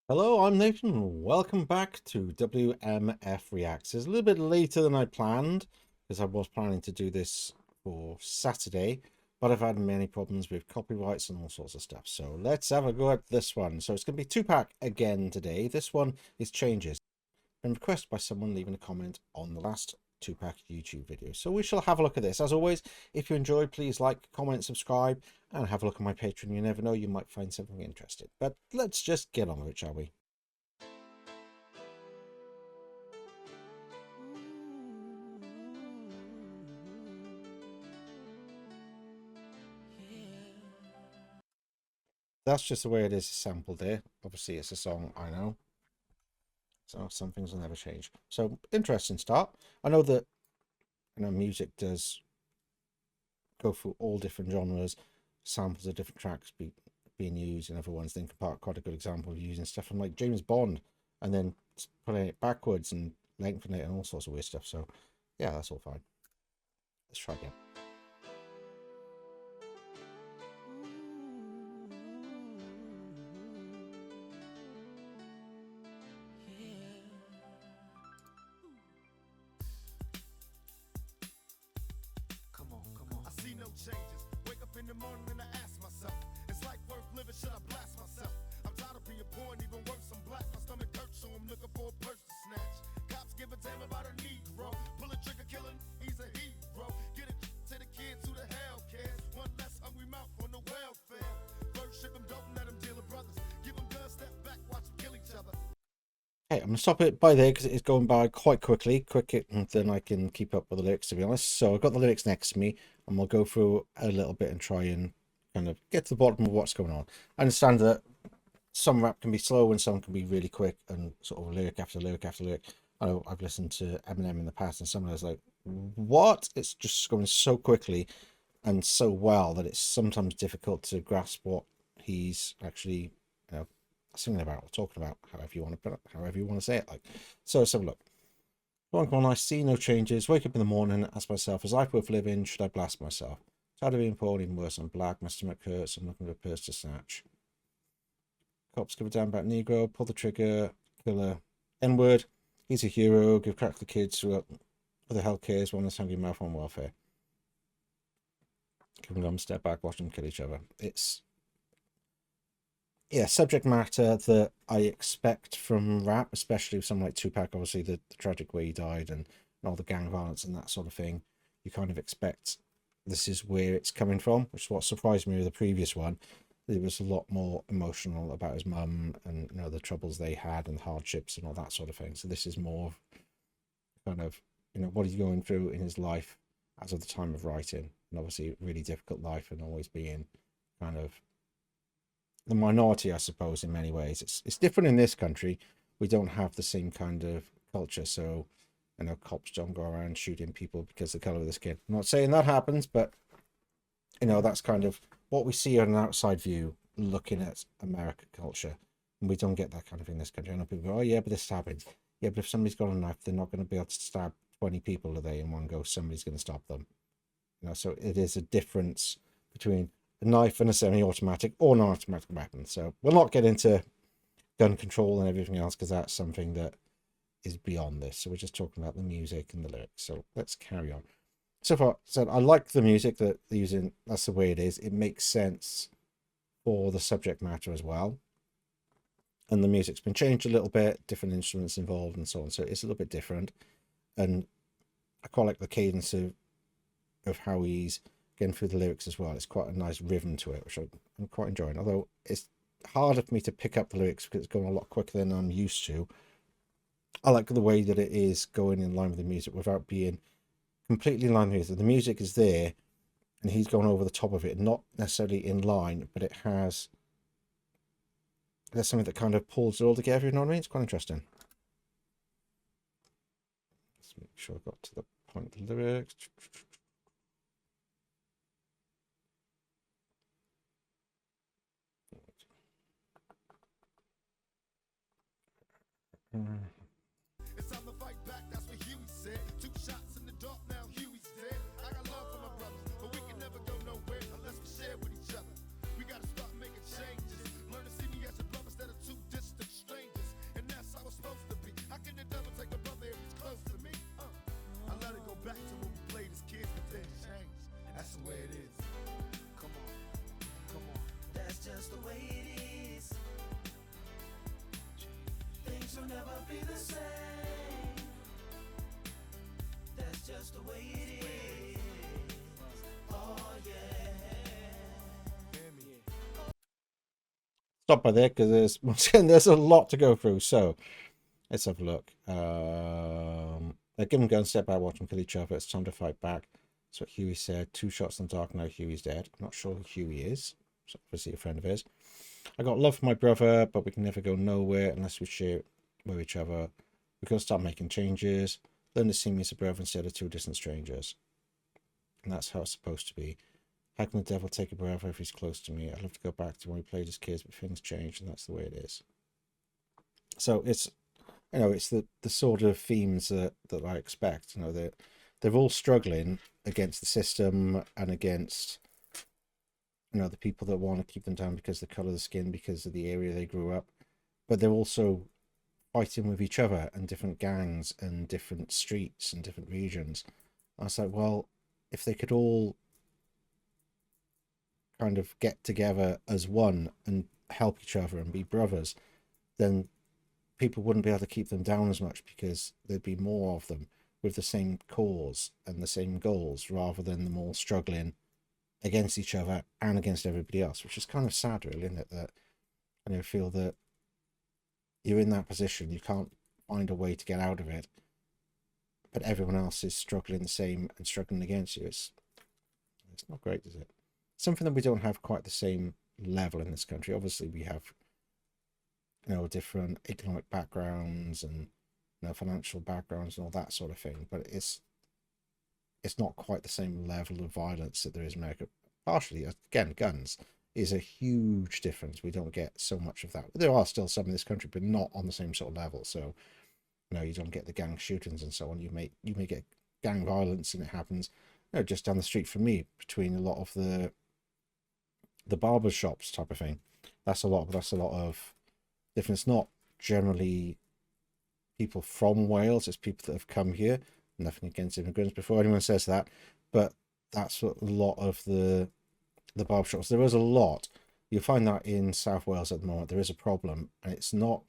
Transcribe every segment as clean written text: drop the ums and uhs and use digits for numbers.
Hello, I'm Nathan. Welcome back to WMF Reacts. It's a little bit later than I planned because I was planning to do this for Saturday, but I've had many problems with copyrights and all sorts of stuff. So let's have a go at this one. So it's going to be two-pack again today. This one is changes. Been requested by someone leaving a comment on the last two-pack YouTube video. So we shall have a look at this. As always, if you enjoyed, please like, comment, subscribe, and have a look at my Patreon. You never know, you might find something interesting. But let's just get on with it, shall we? That's just the way it is sampled there. Obviously, it's a song, I know. So some things will never change. So interesting start. I know that music does go through all different genres, samples of different tracks being used, and everyone's Linkin Park quite a good example of using stuff from like James Bond and then putting it backwards and lengthening it and all sorts of weird stuff. So yeah, that's all fine. Let's try again. I see no changes. Wake up in the morning and I ask myself, is life worth living? Should I blast myself? I'm tired of being poor and even worse, I'm black. My stomach hurts, so I'm looking for a purse to snatch. Cops give a damn about a Negro. Pull a trigger, killing, he's a hero. Get it to the kids who the hell cares. One less hungry mouth on the welfare. First ship them, don't let them deal with brothers. Give them guns, step back, watch them kill each other. Okay, I'm going to stop it by there because it's going by quite quicker than I can keep up with the lyrics, to be honest. So I've got the lyrics next to me, and we'll go through a little bit and try and kind of get to the bottom of what's going on. I understand that some rap can be slow and some can be really quick and sort of lyric after lyric after lyric. I know I've listened to Eminem in the past, and some of those like, what? It's just going so quickly and so well that it's sometimes difficult to grasp what he's actually, you know, singing about or talking about, however you want to put it, however you want to say it. Like, so let's have a look. One on, I see no changes. Wake up in the morning, ask myself, is life worth living? Should I blast myself? Tired of being poor, even worse. I'm black. My stomach hurts. I'm looking for a purse to snatch. Cops give a damn about Negro. Pull the trigger. Killer. N-word. He's a hero. Give crack to the kids who the hell cares? One that's hungry mouth on welfare. Give them step back. Watch them kill each other. It's subject matter that I expect from rap, especially with something like Tupac, obviously the tragic way he died and all the gang violence and that sort of thing. You kind of expect this is where it's coming from, which is what surprised me with the previous one. It was a lot more emotional about his mum and the troubles they had and the hardships and all that sort of thing. So this is more kind of what he's going through in his life as of the time of writing, and obviously really difficult life and always being kind of the minority, I suppose, in many ways. It's different in this country. We don't have the same kind of culture, so cops don't go around shooting people because of the color of the skin. I'm not saying that happens, but that's kind of what we see on an outside view looking at American culture, and we don't get that kind of thing in this country. I know people go, "Oh yeah, but this happens." Yeah, but if somebody's got a knife, they're not going to be able to stab 20 people, are they? In one go, somebody's going to stop them. So it is a difference between a knife and a semi-automatic or non-automatic weapon. So we'll not get into gun control and everything else because that's something that is beyond this. So we're just talking about the music and the lyrics. So let's carry on. So far, so I like the music that they're using. That's the way it is. It makes sense for the subject matter as well. And the music's been changed a little bit, different instruments involved and so on. So it's a little bit different. And I quite like the cadence of how he's getting through the lyrics as well. It's quite a nice rhythm to it, which I'm quite enjoying. Although it's harder for me to pick up the lyrics because it's going a lot quicker than I'm used to. I like the way that it is going in line with the music without being completely in line with it. The music is there and he's going over the top of it, not necessarily in line, but there's something that kind of pulls it all together, you know what I mean? It's quite interesting. Let's make sure I got to the point of the lyrics. It's time to fight back, that's what Huey said. 2 shots in the dark, now Huey's dead. I got love for my brothers, but we can never go nowhere unless we share with each other. We gotta start making changes. Learn to see me as a brother instead of 2 distant strangers. stop by there because there's once again there's a lot to go through. So let's have a look. They're giving guns, step out, watch them kill each other. It's time to fight back. That's what Huey said. 2 shots in the dark. Now Huey's dead. I'm not sure who Huey is. It's obviously a friend of his. I got love for my brother, but we can never go nowhere unless we share with each other. We've got to start making changes. Learn to see me as a brother instead of 2 distant strangers. And that's how it's supposed to be. How can the devil take a brother if he's close to me? I'd love to go back to when we played as kids, but things changed, and that's the way it is. So it's, you know, it's the sort of themes that I expect. You know, they're all struggling against the system and against, you know, the people that want to keep them down because of the color of the skin, because of the area they grew up, but they're also fighting with each other and different gangs and different streets and different regions. I was like, well, if they could all kind of get together as one and help each other and be brothers, then people wouldn't be able to keep them down as much because there'd be more of them with the same cause and the same goals rather than them all struggling against each other and against everybody else, which is kind of sad, really, isn't it? That I feel that you're in that position, you can't find a way to get out of it, but everyone else is struggling the same and struggling against you. It's not great, is it? Something that we don't have quite the same level in this country. Obviously, we have, you know, different economic backgrounds and, you know, financial backgrounds and all that sort of thing, but it's not quite the same level of violence that there is in America. Partially, again, guns is a huge difference. We don't get so much of that. There are still some in this country, but not on the same sort of level. So, you know, you don't get the gang shootings and so on. You may get gang violence, and it happens, you know, just down the street from me between a lot of the barber shops type of thing. That's a lot of difference. Not generally people from Wales, it's people that have come here. Nothing against immigrants before anyone says that, but that's what a lot of the barber shops. There is a lot. You'll find that in South Wales at the moment. There is a problem, and it's not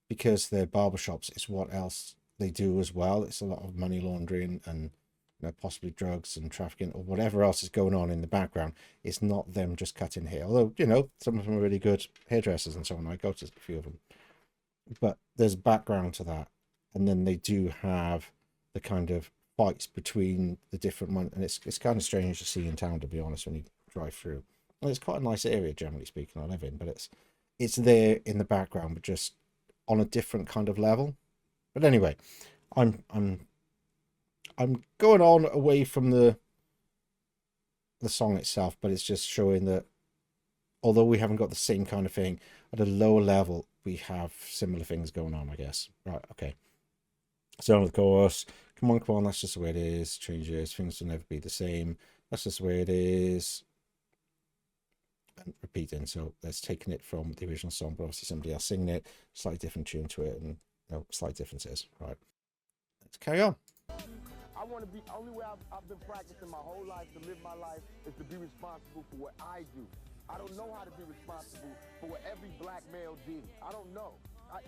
because they're barber shops. It's what else they do as well. It's a lot of money laundering and, you know, possibly drugs and trafficking or whatever else is going on in the background. It's not them just cutting hair. Although, you know, some of them are really good hairdressers and so on. I go to a few of them, but there's background to that, and then they do have the kind of fights between the different ones, and it's kind of strange to see in town, to be honest, when you drive through. And it's quite a nice area, generally speaking, I live in, but it's there in the background, but just on a different kind of level. But anyway, I'm going on away from the song itself, but it's just showing that although we haven't got the same kind of thing at a lower level, we have similar things going on, I guess. Right, okay. So of course, come on, that's just the way it is. Changes, things will never be the same. That's just the way it is. And repeating, so that's taking it from the original song, but obviously somebody else singing it, slightly different tune to it, and, you know, slight differences. Right, let's carry on. I want to be, only way I've been practicing my whole life to live my life is to be responsible for what I do. I don't know how to be responsible for what every black male did. I don't know.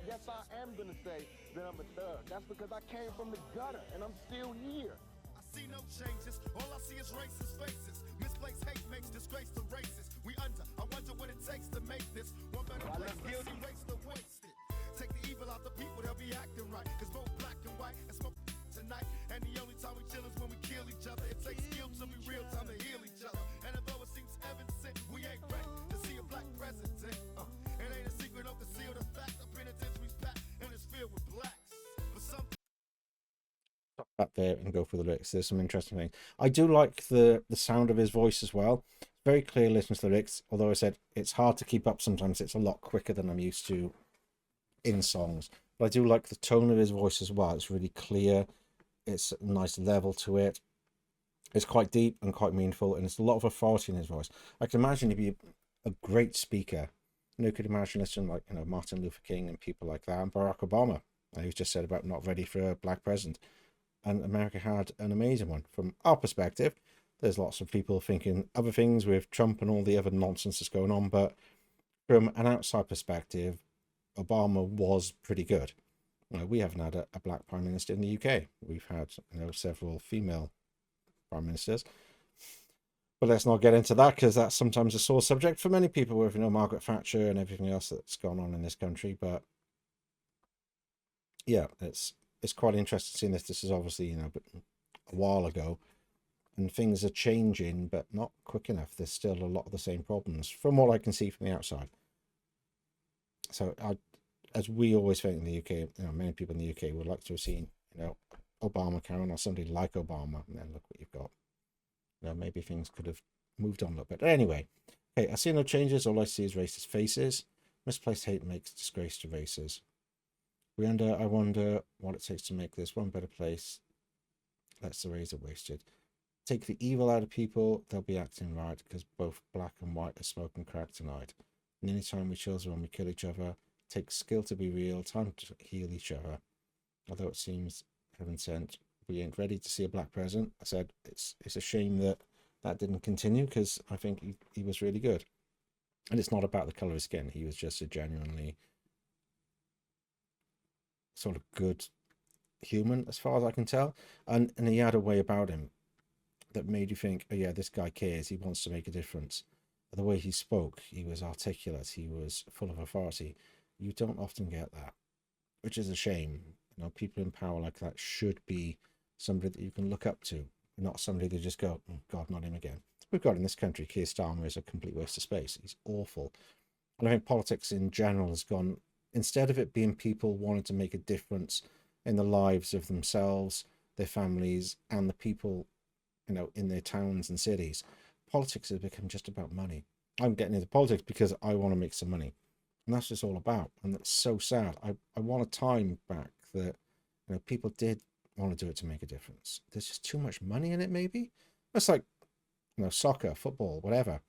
Yes, I am going to say that I'm a thug. That's because I came from the gutter, and I'm still here. I see no changes, all I see is racist faces. Misplaced hate makes disgrace to races. We under, I wonder what it takes to make this one better place. Let's erase the wasted. Take the evil out the people, they'll be acting right. Cause both black and white and smoke tonight. And the only time we chill is when we kill each other. It takes skill to be real time to heal each other. And although it seems evident, we ain't ready to see a black president. It ain't a secret, don't conceal the fact. The penitentiary's packed and it's filled with blacks. But some Stop back there and go through the lyrics. There's some interesting things. I do like the sound of his voice as well. Very clear listening to the lyrics, although I said it's hard to keep up sometimes. It's a lot quicker than I'm used to in songs. But I do like the tone of his voice as well. It's really clear. It's a nice level to it. It's quite deep and quite meaningful, and it's a lot of authority in his voice. I can imagine he'd be a great speaker. You know, could imagine listening like, you know, Martin Luther King and people like that, and Barack Obama, who's just said about not ready for a black president. And America had an amazing one. From our perspective, there's lots of people thinking other things with Trump and all the other nonsense that's going on, but from an outside perspective, Obama was pretty good. You know, we haven't had a black prime minister in the UK. We've had, you know, several female prime ministers, But let's not get into that because that's sometimes a sore subject for many people with, Margaret Thatcher and everything else that's gone on in this country. But yeah, it's quite interesting seeing this. This is obviously, a while ago, and things are changing, but not quick enough. There's still a lot of the same problems from what I can see from the outside. So as we always think in the UK, many people in the UK would like to have seen, Obama, Karen, or somebody like Obama, and then look what you've got. Maybe things could have moved on a little bit. But anyway, okay, I see no changes. All I see is racist faces. Misplaced hate makes disgrace to races. I wonder what it takes to make this one better place. Let's the razor wasted. Take the evil out of people, they'll be acting right because both black and white are smoking crack tonight. And anytime we children when we kill each other, takes skill to be real, time to heal each other. Although it seems heaven sent, we ain't ready to see a black president. I said it's a shame that didn't continue because I think he was really good. And it's not about the color of his skin. He was just a genuinely sort of good human as far as I can tell. And he had a way about him that made you think, oh yeah, this guy cares. He wants to make a difference. The way he spoke, he was articulate. He was full of authority. You don't often get that, which is a shame. People in power like that should be somebody that you can look up to, not somebody that just go, oh, God, not him again. We've got in this country, Keir Starmer is a complete waste of space. He's awful. And I think politics in general has gone, instead of it being people wanting to make a difference in the lives of themselves, their families, and the people, in their towns and cities, politics has become just about money. I'm getting into politics because I want to make some money. And that's just all about. And that's so sad. I want a time back that, people did want to do it to make a difference. There's just too much money in it, maybe. That's like, soccer, football, whatever.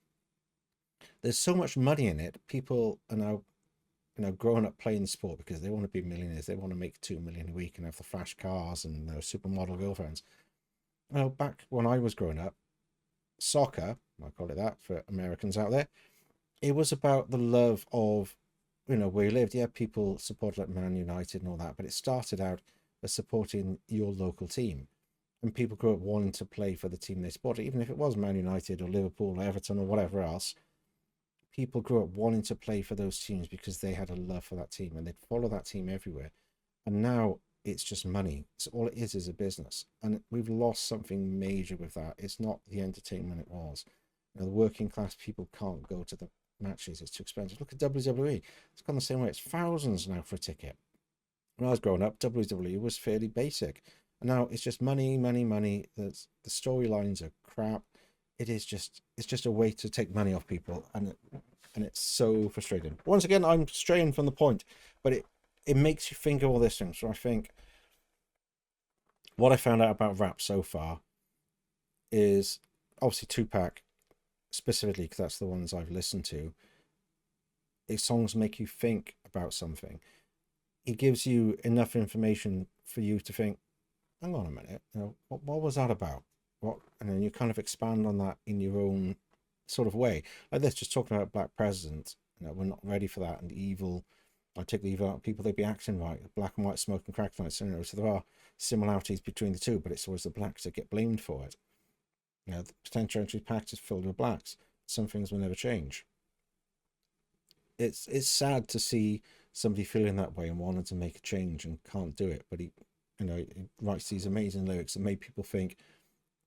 There's so much money in it. People are now, growing up playing the sport because they want to be millionaires. They want to make 2 million a week and have the flash cars and supermodel girlfriends. Back when I was growing up, soccer, I call it that for Americans out there, it was about the love of, where you lived. Yeah, people supported like Man United and all that, but it started out as supporting your local team. And people grew up wanting to play for the team they supported, even if it was Man United or Liverpool or Everton or whatever else. People grew up wanting to play for those teams because they had a love for that team and they'd follow that team everywhere. And now it's just money. So all it is a business. And we've lost something major with that. It's not the entertainment it was. The working class people can't go to the matches. It's too expensive. Look at WWE. It's gone the same way. It's thousands now for a ticket. When I was growing up, WWE was fairly basic. And now it's just money, money, money. The storylines are crap. It's just a way to take money off people. And it's so frustrating. Once again, I'm straying from the point. But it makes you think of all these things. So I think what I found out about rap so far is obviously Tupac specifically, because that's the ones I've listened to. His songs make you think about something. He gives you enough information for you to think, hang on a minute, what was that about? And then you kind of expand on that in your own sort of way. Like this, just talking about black president, we're not ready for that, and evil. I take the evil out of people, they'd be acting right. Black and white smoking crack nights, so there are similarities between the two, but it's always the blacks that get blamed for it. The penitentiary pact is filled with blacks. Some things will never change. It's sad to see somebody feeling that way and wanting to make a change and can't do it, but he writes these amazing lyrics that made people think,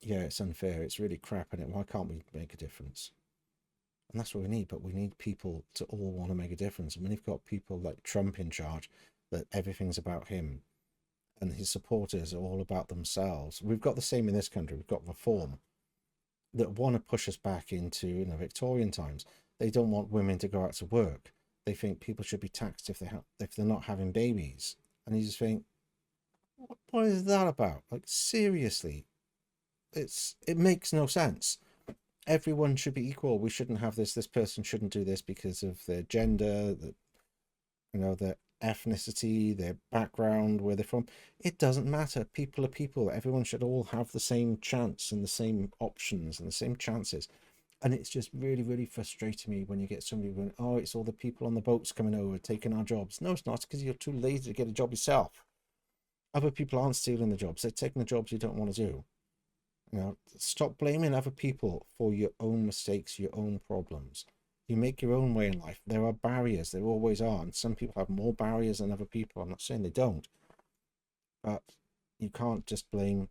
yeah, it's unfair, it's really crap, and why can't we make a difference? And that's what we need. But we need people to all want to make a difference. And when you've got people like Trump in charge, that everything's about him, and his supporters are all about themselves. We've got the same in this country. We've got Reform that want to push us back into Victorian times. They don't want women to go out to work. They think people should be taxed if they're not having babies. And you just think, what is that about? Like, seriously, it makes no sense. Everyone should be equal. We shouldn't have this person shouldn't do this because of their gender, their ethnicity, their background, where they're from. It doesn't matter. People are people. Everyone should all have the same chance and the same options and the same chances. And it's just really, really frustrating me when you get somebody going, oh, it's all the people on the boats coming over taking our jobs. No, it's not. It's because you're too lazy to get a job yourself. Other people aren't stealing the jobs. They're taking the jobs you don't want to do. You know, stop blaming other people for your own mistakes, your own problems. You make your own way in life. There are barriers, there always are, and some people have more barriers than other people. I'm not saying they don't, but you can't just blame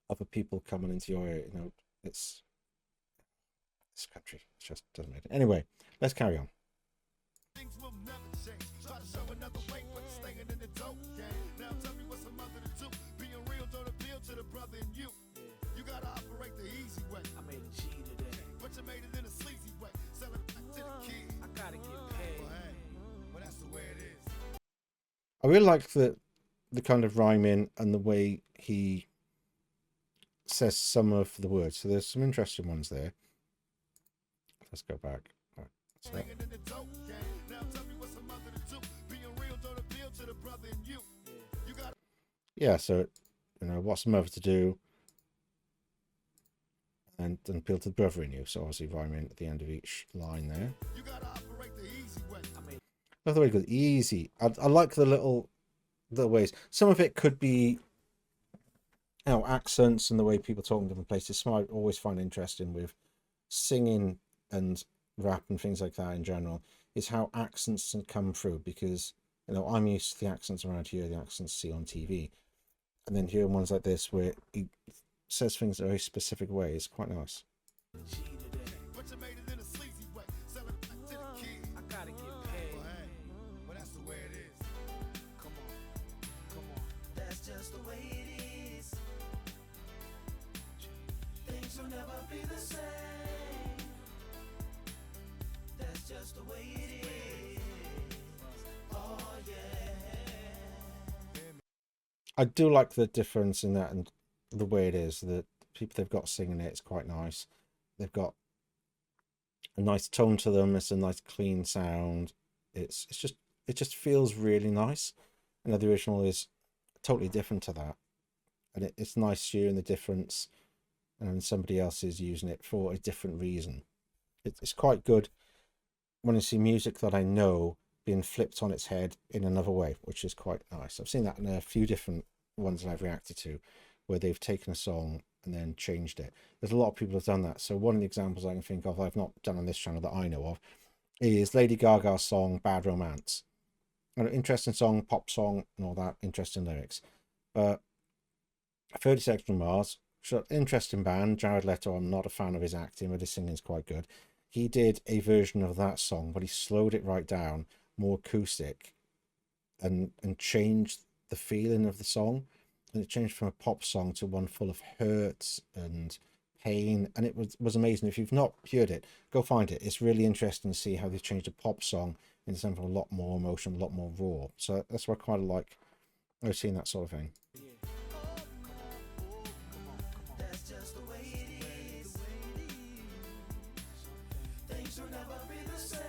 other people coming into your area. You know, it's this country. It just doesn't make it. Anyway, let's carry on. Things will never change. Try to show another way, but you're staying in the dope game. Now tell me what's a mother to do. Being real don't appeal to the brother in you. You gotta operate the easy way. I made a G today. But you made it in a sleazy way. Sell it back to the kid. I gotta get paid. Well, hey, well, that's the way it is. I really like the kind of rhyming and the way he says some of the words. So there's some interesting ones there. Let's go back. Right, so, Staying in the dope game. Now tell me what's a mother to do. Being real don't appeal to the brother in you. You gotta yeah, so you know, what's the mother to do? And appeal to the brother in you. So obviously rhyming at the end of each line there. you gotta operate the easy way. Love the way it goes easy. I like the ways. Some of it could be, you know, accents and the way people talk in different places. Some I always find interesting with singing and rap and things like that in general is how accents can come through, because you know I'm used to the accents around here, the accents you see on TV, and then hearing ones like this where he says things in a very specific way is quite nice. G today. But you made it in a sleazy way. Sell it back to the kid. I gotta get paid. Well, hey, well, that's the way it is. Come on. That's just the way it is. Things will never be the same. That's just the way it is. Oh yeah. I do like the difference in that and the way it is. The people they've got singing it's quite nice. They've got a nice tone to them. It's a nice clean sound. It just feels really nice. You know, the original is totally different to that, and it's nice hearing the difference. And somebody else is using it for a different reason. It's quite good when you see music that I know being flipped on its head in another way, which is quite nice. I've seen that in a few different ones that I've reacted to, where they've taken a song and then changed it. There's a lot of people have done that. So one of the examples I can think of, I've not done on this channel that I know of, is Lady Gaga's song Bad Romance. An interesting song, pop song and all that, interesting lyrics. But 30 Seconds from Mars, interesting band. Jared Leto, I'm not a fan of his acting, but his singing's quite good. He did a version of that song, but he slowed it right down, more acoustic, and changed the feeling of the song. And it changed from a pop song to one full of hurt and pain, and it was amazing. If you've not heard it, go find it. It's really interesting to see how they've changed a pop song into something a lot more emotional, a lot more raw. So that's what I quite like. I've seen that sort of thing. That's just the way it is. Things will never be the same.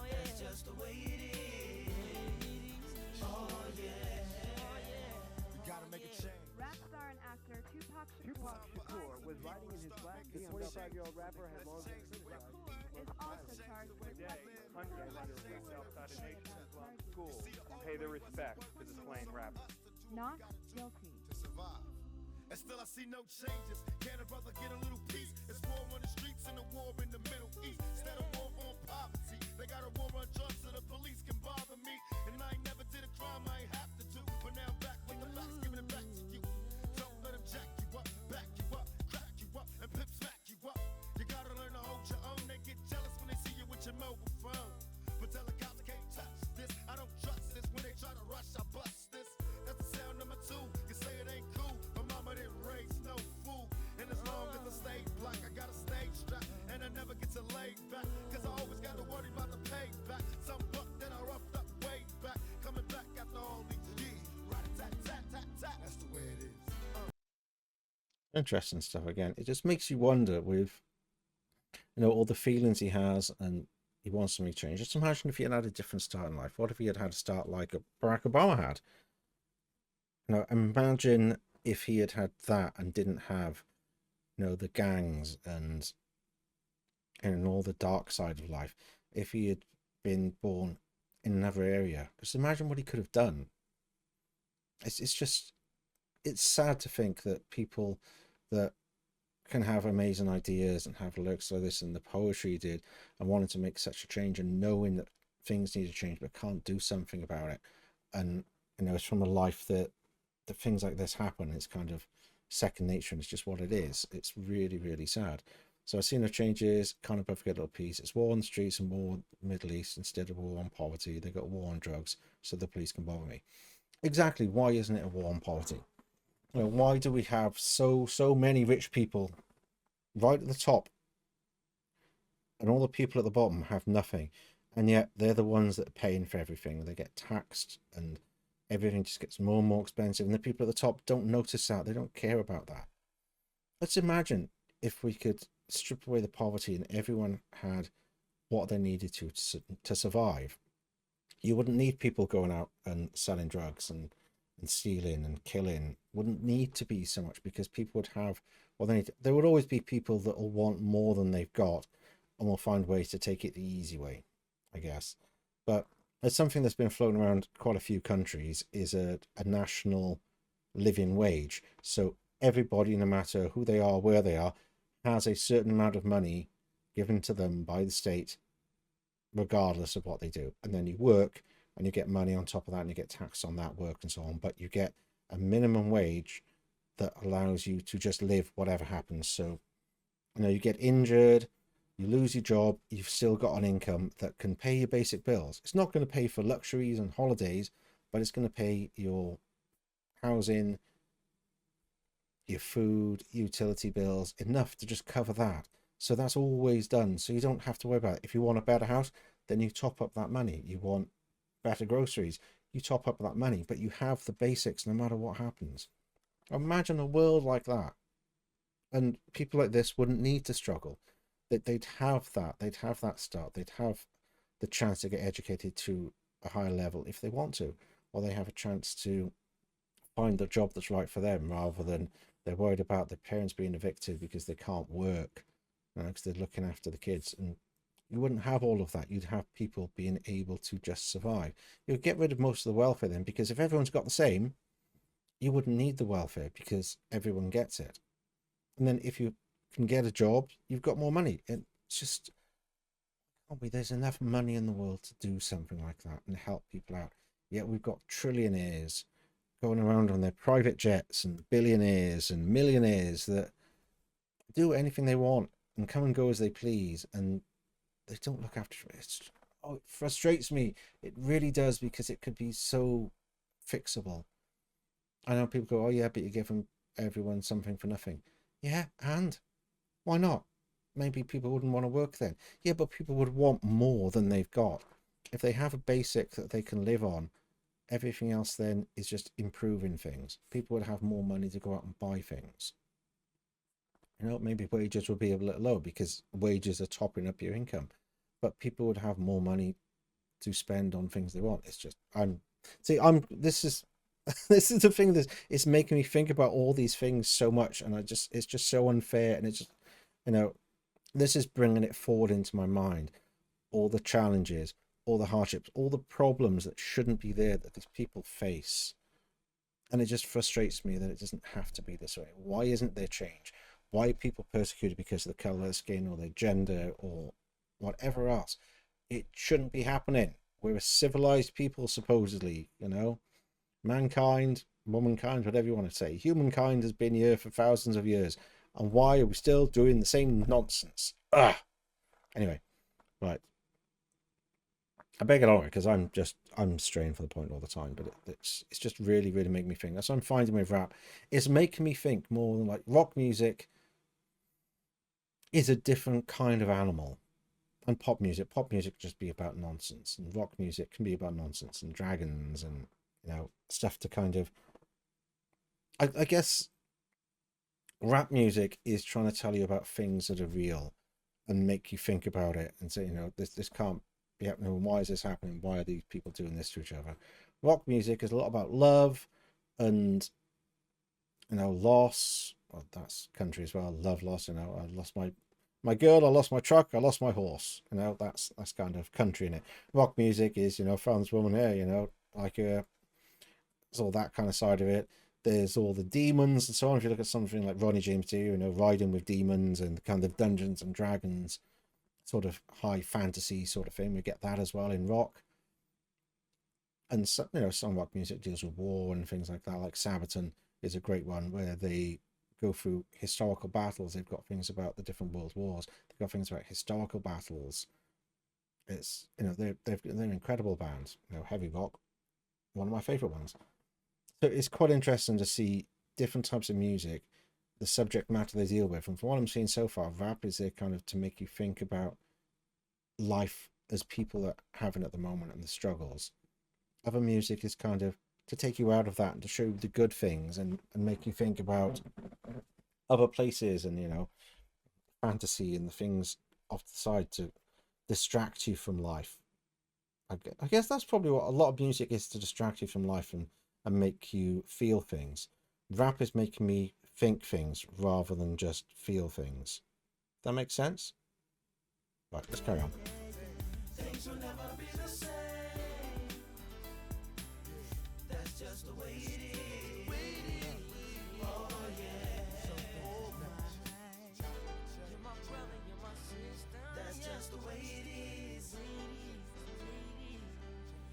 That's just the way it is. Oh yeah. You gotta make a change. Rap star and actor Tupac Shakur was riding in his black. The 25-year-old rapper had long been criticized. is also charged with Hundreds of streets outside of Nation Islam school pay their respects to the slain rapper. not guilty. To survive. And still I see no changes. Can a brother get a little peace? It's war on the streets and a war in the Middle East. Instead of war on poverty, they got a war on drugs so the police can bother me. And I ain't never did a crime I ain't have to do. But now I'm back with the facts, giving it back to you. Don't let them jack you up, back you up, crack you up, and pimp smack you up. You gotta learn to hold your own. They get jealous when they see you with your mobile phone. But tell the cops I can't touch this. I don't trust this. When they try to rush, I bust this. That's the sound number 2. You say it ain't cool. My mama didn't raise no fool. And as long as I stay black, I got a stage strap. And I never get to lay back. Cause I always gotta worry about the payback. Some buck that I roughed up way back. Coming back after all these years. Rat-a-tat-tat-tat-tat. That's the way it is. Interesting stuff again. It just makes you wonder with, you know, all the feelings he has and he wants something to change. Just imagine if he had had a different start in life. What if he had had a start like Barack Obama had? You know, imagine if he had had that and didn't have, you know, the gangs and all the dark side of life. If he had been born in another area, just imagine what he could have done. It's just it's sad to think that people that can have amazing ideas and have lyrics like this and the poetry you did and wanting to make such a change and knowing that things need to change but can't do something about it. And it's from a life that things like this happen. It's kind of second nature and it's just what it is. It's really, really sad. So I've seen the changes, kind of both get a little piece. It's war on the streets and war in the Middle East instead of war on poverty. They got war on drugs so the police can bother me. Exactly, why isn't it a war on poverty? Why do we have so many rich people right at the top and all the people at the bottom have nothing, and yet they're the ones that are paying for everything? They get taxed and everything just gets more and more expensive, and the people at the top don't notice that. They don't care about that. Let's imagine if we could strip away the poverty and everyone had what they needed to survive. You wouldn't need people going out and selling drugs and stealing and killing. Wouldn't need to be so much because people would have what they need. There would always be people that will want more than they've got and will find ways to take it the easy way, I guess. But it's something that's been floating around quite a few countries is a national living wage. So everybody, no matter who they are, where they are, has a certain amount of money given to them by the state, regardless of what they do. And then you work and you get money on top of that and you get taxed on that work and so on. But you get a minimum wage that allows you to just live whatever happens. So, you get injured, you lose your job, you've still got an income that can pay your basic bills. It's not going to pay for luxuries and holidays, but it's going to pay your housing, your food, utility bills, enough to just cover that. So that's always done. So you don't have to worry about it. If you want a better house, then you top up that money. You want better groceries, you top up that money, but you have the basics no matter what happens. Imagine a world like that. And people like this wouldn't need to struggle. They'd have that start. They'd have the chance to get educated to a higher level if they want to, or they have a chance to find the job that's right for them rather than they're worried about their parents being evicted because they can't work, because they're looking after the kids. And you wouldn't have all of that. You'd have people being able to just survive. You'd get rid of most of the welfare then, because if everyone's got the same, you wouldn't need the welfare because everyone gets it. And then if you can get a job, you've got more money. It's just, there's enough money in the world to do something like that and help people out. Yet we've got trillionaires going around on their private jets and billionaires and millionaires that do anything they want and come and go as they please, and they don't look after it. It frustrates me. It really does, because it could be so fixable. I know people go, oh yeah, but you're giving everyone something for nothing. Yeah, and why not? Maybe people wouldn't want to work then. Yeah, but people would want more than they've got. If they have a basic that they can live on, everything else then is just improving things. People would have more money to go out and buy things. Maybe wages would be a little low because wages are topping up your income, but people would have more money to spend on things they want. It's just, this is this is the thing that it's making me think about all these things so much, and it's just so unfair, and it's just, this is bringing it forward into my mind, all the challenges, all the hardships, all the problems that shouldn't be there that these people face. And it just frustrates me that it doesn't have to be this way. Why isn't there change? Why are people persecuted because of the color of their skin or their gender or whatever else? It shouldn't be happening. We're a civilized people, supposedly, mankind, womankind, whatever you want to say. Humankind has been here for thousands of years. And why are we still doing the same nonsense? Anyway, right. I beg it on because I'm straying for the point all the time, but it's just really, really making me think. That's what I'm finding with rap. It's making me think more than like rock music is a different kind of animal. And pop music just be about nonsense, and rock music can be about nonsense and dragons and stuff to kind of, I guess rap music is trying to tell you about things that are real and make you think about it and say, this can't be happening. Why is this happening? Why are these people doing this to each other? Rock music is a lot about love and loss. Well, that's country as well. Love, loss. I lost my girl. I lost my truck. I lost my horse. That's kind of country in it. Rock music is found this woman here. Like it's all that kind of side of it. there's all the demons and so on. If you look at something like Ronnie James Dio, you know, riding with demons and kind of Dungeons and Dragons sort of high fantasy sort of thing, we get that as well in rock. And so, you know, some rock music deals with war and things like that. Like Sabaton is a great one where they go through historical battles. They've got things about the different world wars. They've got things about historical battles. It's, you know, they're incredible bands. You know, heavy rock, one of my favorite ones. So it's quite interesting to see different types of music, the subject matter they deal with. And from what I'm seeing so far, rap is there kind of to make you think about life as people are having at the moment and the struggles. Other music is kind of to take you out of that and to show you the good things and make you think about other places and, you know, fantasy and the things off the side to distract you from life. I guess that's probably what a lot of music is, to distract you from life and make you feel things. Rap is making me think things rather than just feel things. That makes sense? Right, let's carry on. Things will never be the same. That's just the way it is. Oh yeah. You're my brother, you're my sister. That's just the way it is.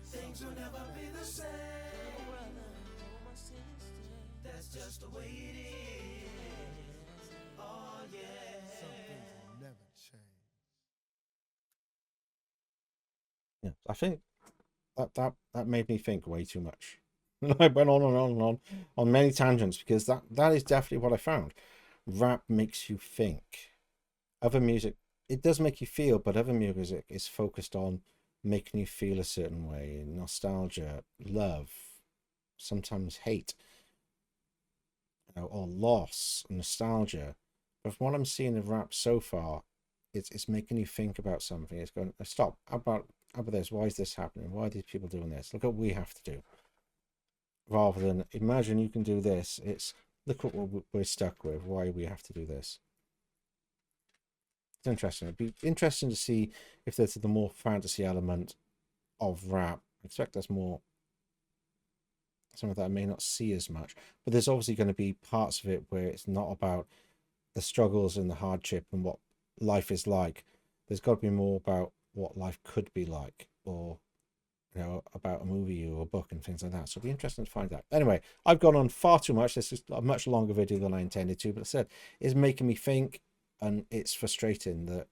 Things will never be the same. That's just the way it is. Oh yeah. Some things will never change. Yeah, I think that made me think way too much. I went on and on and on many tangents because that is definitely what I found. Rap makes you think. Other music, it does make you feel, but other music is focused on making you feel a certain way. Nostalgia, love, sometimes hate, you know, or loss, nostalgia. But from what I'm seeing of rap so far, it's making you think about something. It's going, stop, how about this? Why is this happening? Why are these people doing this? Look at what we have to do. Rather than imagine you can do this, it's look at what we're stuck with. Why we have to do this. It's interesting. It'd be interesting to see if there's the more fantasy element of rap. I expect there's more. Some of that I may not see as much, but there's obviously going to be parts of it where it's not about the struggles and the hardship and what life is like. There's got to be more about what life could be like, or, you know, about a movie or a book and things like that. So it'll be interesting to find out. Anyway, I've gone on far too much. This is a much longer video than I intended to, but I said it's making me think, and it's frustrating that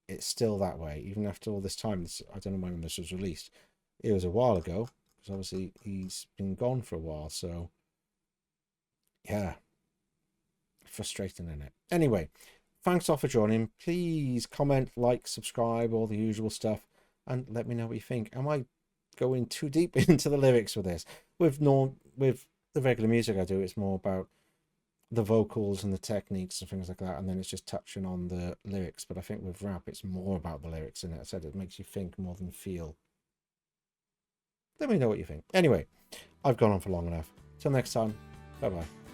it's still that way even after all this time. I don't know when this was released. It was a while ago, because obviously he's been gone for a while. So yeah, frustrating, isn't it? Anyway, thanks all for joining. Please comment, like, subscribe, all the usual stuff, and let me know what you think. Am I going too deep into the lyrics with this? With the regular music I do, it's more about the vocals and the techniques and things like that, and then it's just touching on the lyrics. But I think with rap, it's more about the lyrics, and I said it makes you think more than feel. Let me know what you think. Anyway, I've gone on for long enough. Till next time, bye bye.